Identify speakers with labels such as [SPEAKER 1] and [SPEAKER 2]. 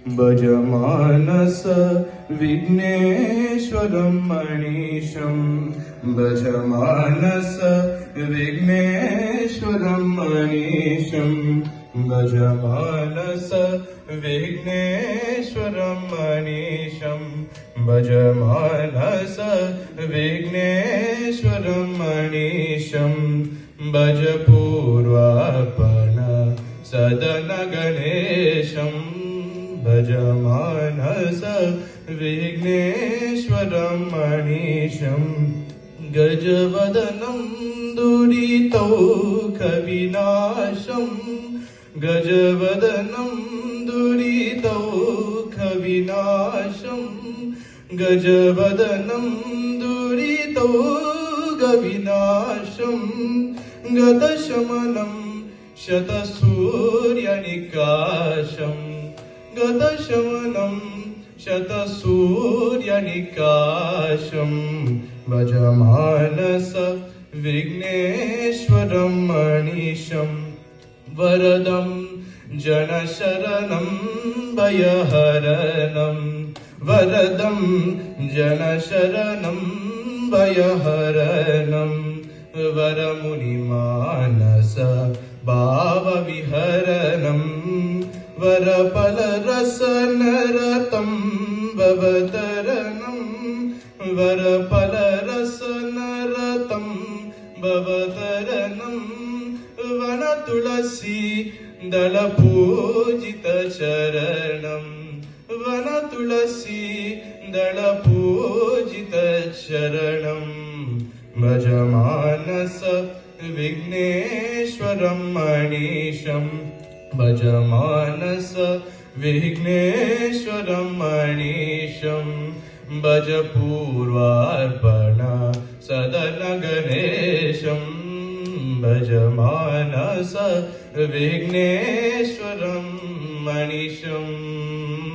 [SPEAKER 1] भजमानस विघ्नेश्वरं मनीषं भजमानस विघ्नेश्वरं मनीषं भजमानस विघ्नेश्वरं मनीषं भजमानस विघ्नेश्वरं मनीषं भज पूर्वापण सदन गणेशं भजमानस विघ्नेश्वरं मनीषं गजवदनं दुरितौखविनाशं गजवदनं दुरितौखविनाशं गजवदनं दुरितौखविनाशं गतशमनं शतसूर्यनिकाशं गतशमनं शतसूर्यनिकाशं भजमानस विघ्नेश्वरं मनीषं वरदं जनशरणं भयहरणं वरदं जनशरणं भयहरणं वरमुनिमानस भावविहरणं वरफलरसनरतं भवतरणं वरफलरसनरतं भवतरणं वनतुलसी दलपूजितचरणं वनतुलसी दलपूजितचरणं भजमानस विघ्नेश्वरं मनीषं भजमानस विघ्नेश्वरं मनीषं भज पूर्वार्पण सदन गणेशं भजमानस विघ्नेश्वरं मनीषम्।